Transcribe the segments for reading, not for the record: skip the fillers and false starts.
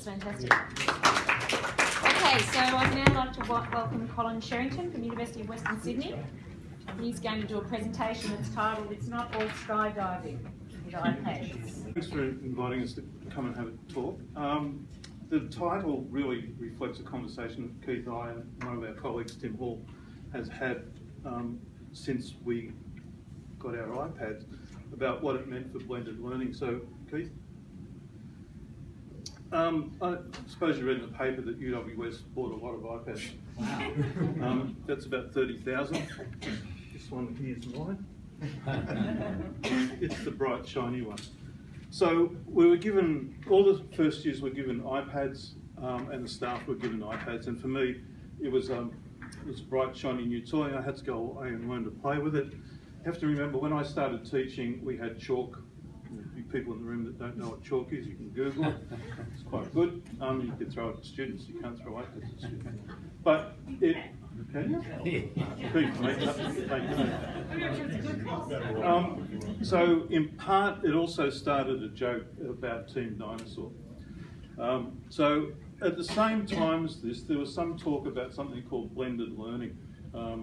fantastic. Okay, so I'd now like to welcome Colin Sherrington from the University of Western Sydney. He's going to do a presentation that's titled "It's Not All Skydiving with iPads." Thanks for inviting us to come and have a talk. The title really reflects a conversation that Keith, I, and one of our colleagues, Tim Hall, has had since we got our iPads about what it meant for blended learning. So, Keith? I suppose you read in the paper that UWS bought a lot of iPads. Wow. That's about 30,000. This one here is mine. It's the bright, shiny one. So we were given, all the first years were given iPads, and the staff were given iPads. And for me, it was a bright, shiny new toy. I had to go away and learn to play with it. You have to remember, when I started teaching, we had chalk. People in the room that don't know what chalk is, you can Google it. It's quite good. You can throw it at students. You can't throw iPads at students. But it, so in part, it also started a joke about Team Dinosaur. So at the same time as this, there was some talk about something called blended learning. I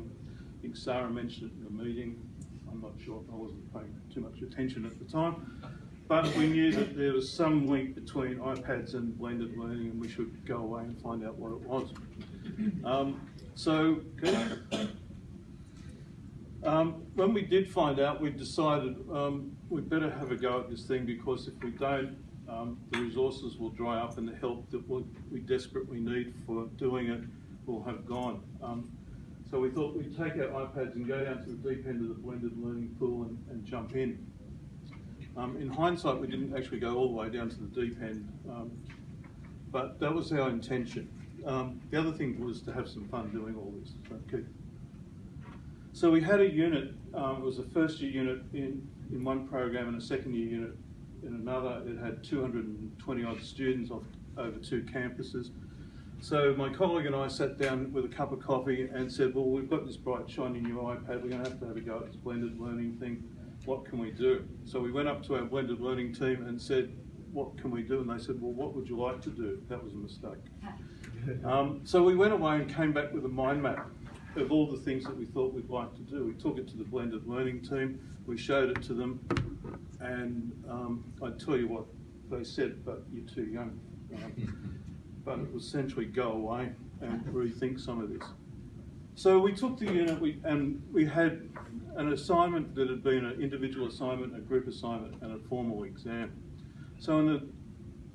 think Sarah mentioned it in the meeting. I'm not sure, I wasn't paying too much attention at the time. But we knew that there was some link between iPads and blended learning, and we should go away and find out what it was. When we did find out, we decided we'd better have a go at this thing, because if we don't, the resources will dry up and the help that we desperately need for doing it will have gone. So we thought we'd take our iPads and go down to the deep end of the blended learning pool and jump in. In hindsight, we didn't actually go all the way down to the deep end, but that was our intention. The other thing was to have some fun doing all this. Okay. So we had a unit, it was a first year unit in one program and a second year unit in another. It had 220 odd students over 2 campuses. So my colleague and I sat down with a cup of coffee and said, well, we've got this bright, shiny new iPad, we're going to have a go at this blended learning thing. What can we do? So we went up to our blended learning team and said, what can we do? And they said, well, what would you like to do? That was a mistake. So we went away and came back with a mind map of all the things that we thought we'd like to do. We took it to the blended learning team, we showed it to them, and I'd tell you what they said, but you're too young. But it was essentially go away and rethink some of this. So we took the unit and we had an assignment that had been an individual assignment, a group assignment, and a formal exam. So in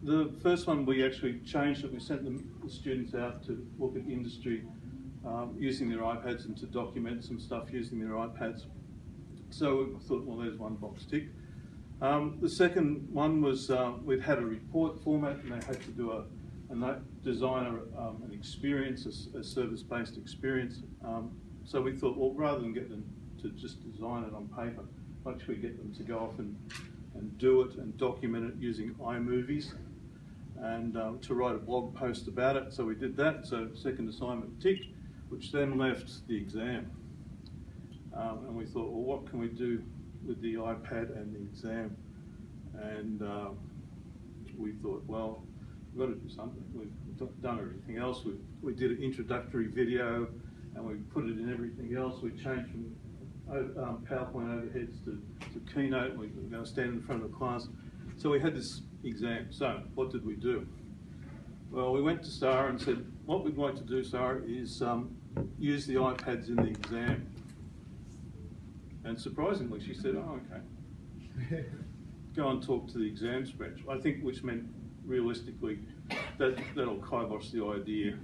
the first one, we actually changed it. We sent the students out to look at industry using their iPads and to document some stuff using their iPads. So we thought, well, there's one box tick. The second one was we'd had a report format, and they had to do design an experience, a service-based experience. So we thought, well, rather than get them to just design it on paper, why don't we get them to go off and do it and document it using iMovies, and to write a blog post about it. So we did that. So second assignment ticked, which then left the exam. And we thought, well, what can we do with the iPad and the exam? And we thought, well, we've got to do something. We've done everything else. We did an introductory video, and we put it in everything else. We changed from PowerPoint overheads to Keynote. We were going to stand in front of the class. So we had this exam. So what did we do? Well, we went to Sarah and said, what we'd like to do, Sarah, is use the iPads in the exam. And surprisingly, she said, oh, okay. Go and talk to the exams branch. I think, which meant realistically, that'll kibosh the idea.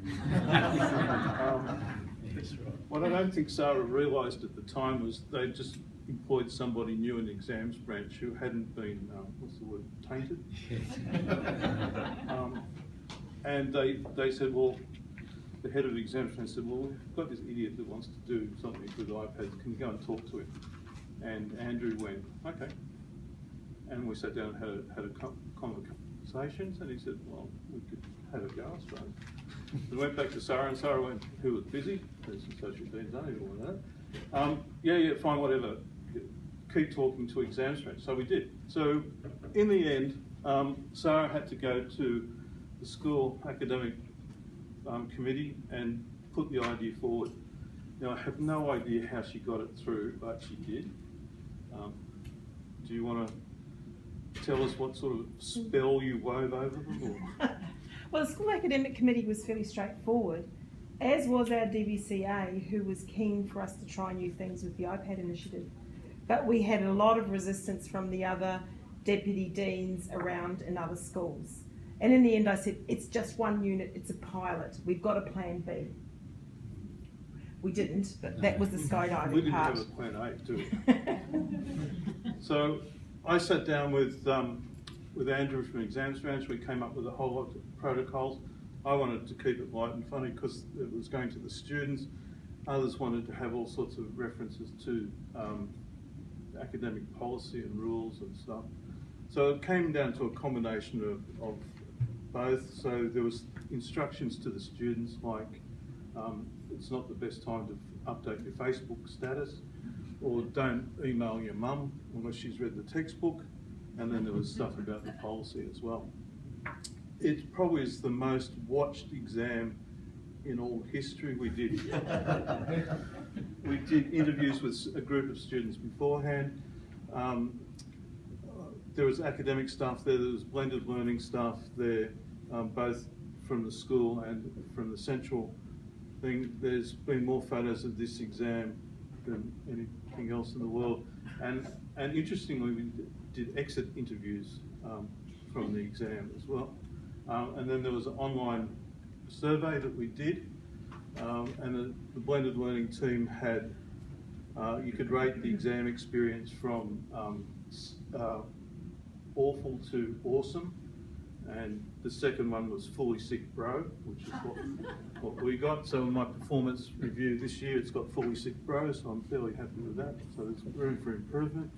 What I don't think Sarah realised at the time was they just employed somebody new in the exams branch who hadn't been, what's the word, tainted? And they said, well, the head of the exams branch said, well, we've got this idiot that wants to do something with iPads, can you go and talk to him? And Andrew went, okay. And we sat down and had a conversations, and he said, well, we could have a go, I suppose. We went back to Sarah, and Sarah went, who was busy, there's some social deans, I don't even want that. Yeah, fine, whatever. Keep talking to exams branch. So we did. So in the end, Sarah had to go to the school academic committee and put the idea forward. Now, I have no idea how she got it through, but she did. Do you want to tell us what sort of spell you wove over them? Or? Well, the school academic committee was fairly straightforward, as was our DVCA, who was keen for us to try new things with the iPad initiative. But we had a lot of resistance from the other deputy deans around in other schools. And in the end I said, it's just one unit, it's a pilot, we've got a plan B. We didn't, but that was the skydiving We didn't part. have a plan A, too. So I sat down with Andrew from Exam Strange. We came up with a whole lot of protocols. I wanted to keep it light and funny because it was going to the students. Others wanted to have all sorts of references to academic policy and rules and stuff. So it came down to a combination of both. So there was instructions to the students like it's not the best time to update your Facebook status, or don't email your mum unless she's read the textbook, and then there was stuff about the policy as well. It probably is the most watched exam in all history. We did interviews with a group of students beforehand. There was academic staff there, there was blended learning staff there, both from the school and from the central thing. There's been more photos of this exam than anything else in the world. And interestingly, we did exit interviews from the exam as well. And then there was an online survey that we did, and the blended learning team had, you could rate the exam experience from awful to awesome, and the second one was fully sick bro, which is what we got. So in my performance review this year, it's got fully sick bro, so I'm fairly happy with that. So there's room for improvement.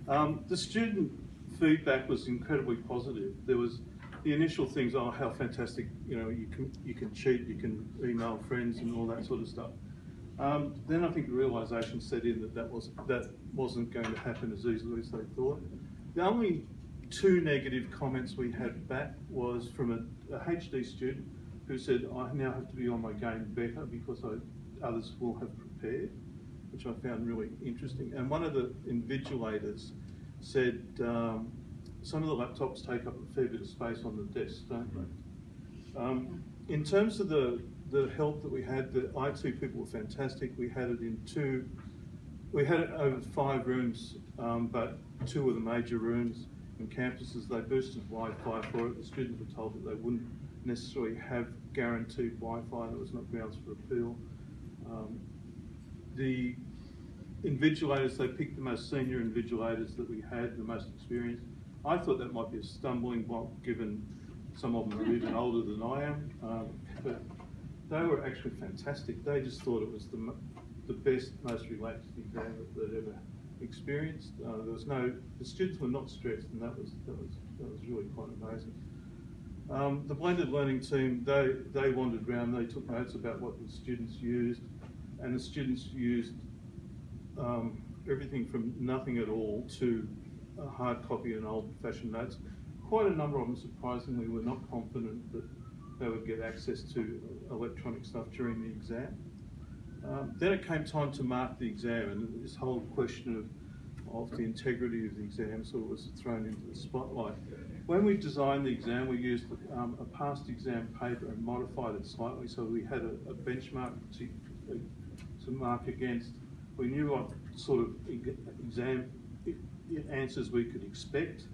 The student feedback was incredibly positive. There was the initial things, oh, how fantastic, you know, you can cheat, you can email friends and all that sort of stuff. Then I think the realisation set in that wasn't going to happen as easily as they thought. The only two negative comments we had back was from a HD student who said, I now have to be on my game better because others will have prepared, which I found really interesting. And one of the invigilators said, some of the laptops take up a fair bit of space on the desk, don't they? In terms of the help that we had, the IT people were fantastic. We had it over 5 rooms, but 2 of the major rooms and campuses, they boosted Wi-Fi for it. The students were told that they wouldn't necessarily have guaranteed Wi-Fi. There was not grounds for appeal. The invigilators, they picked the most senior invigilators that we had, the most experienced. I thought that might be a stumbling block given some of them are even older than I am, but they were actually fantastic. They just thought it was the best, most relaxed exam that they'd ever experienced. The students were not stressed, and that was really quite amazing. The blended learning team, they wandered around, they took notes about what the students used, and the students used everything from nothing at all to a hard copy and old-fashioned notes. Quite a number of them, surprisingly, were not confident that they would get access to electronic stuff during the exam. Then it came time to mark the exam, and this whole question of the integrity of the exam sort of was thrown into the spotlight. When we designed the exam, we used a past exam paper and modified it slightly, so we had a benchmark to mark against. We knew what sort of exam answers we could expect.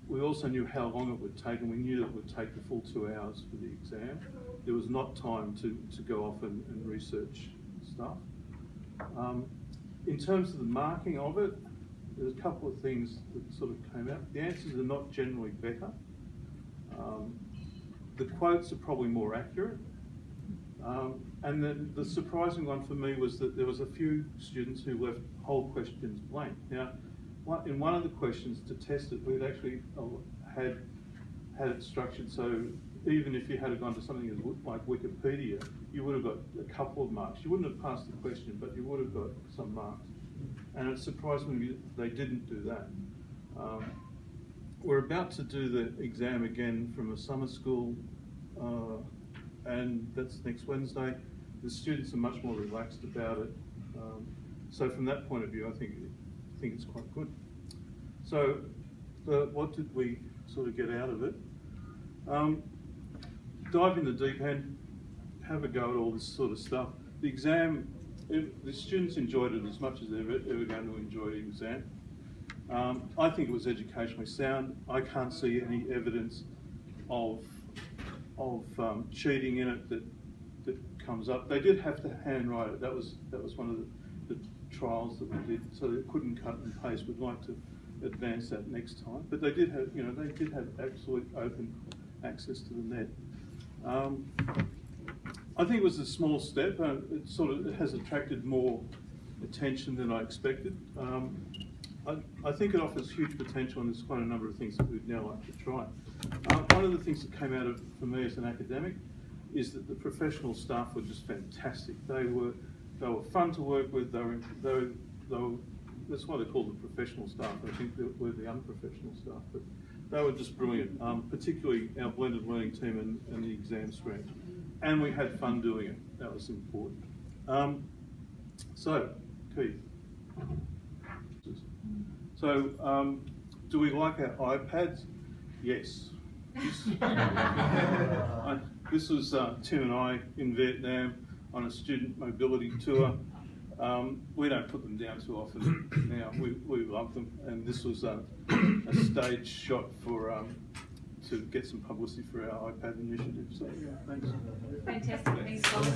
We also knew how long it would take, and we knew that it would take the full 2 hours for the exam. There was not time to go off and research stuff. In terms of the marking of it, there's a couple of things that sort of came out. The answers are not generally better. The quotes are probably more accurate. And the surprising one for me was that there was a few students who left whole questions blank. Now, in one of the questions to test it, we'd actually had it structured so even if you had gone to something like Wikipedia, you would have got a couple of marks. You wouldn't have passed the question, but you would have got some marks. And it surprised me that they didn't do that. we're about to do the exam again from a summer school, and that's next Wednesday. The students are much more relaxed about it. So from that point of view, I think it's quite good. So what did we sort of get out of it? Dive in the deep end, have a go at all this sort of stuff. The exam, the students enjoyed it as much as they're ever going to enjoy the exam. I think it was educationally sound. I can't see any evidence of cheating in it that comes up. They did have to handwrite it. That was one of the trials that we did, so they couldn't cut and paste. We'd like to advance that next time. But they did have, absolute open access to the net. I think it was a small step. It has attracted more attention than I expected. I think it offers huge potential, and there's quite a number of things that we'd now like to try. One of the things that came out of for me as an academic is that the professional staff were just fantastic. They were fun to work with. They were that's why they're called the professional staff. I think we're the unprofessional staff, but they were just brilliant. Particularly our blended learning team and the exam stream, and we had fun doing it. That was important. So, Keith. So, do we like our iPads? Yes. This was Tim and I in Vietnam on a student mobility tour. We don't put them down too often now. We love them, and this was a stage shot for to get some publicity for our iPad initiative. So, yeah, thanks. Fantastic. Thanks, Colin.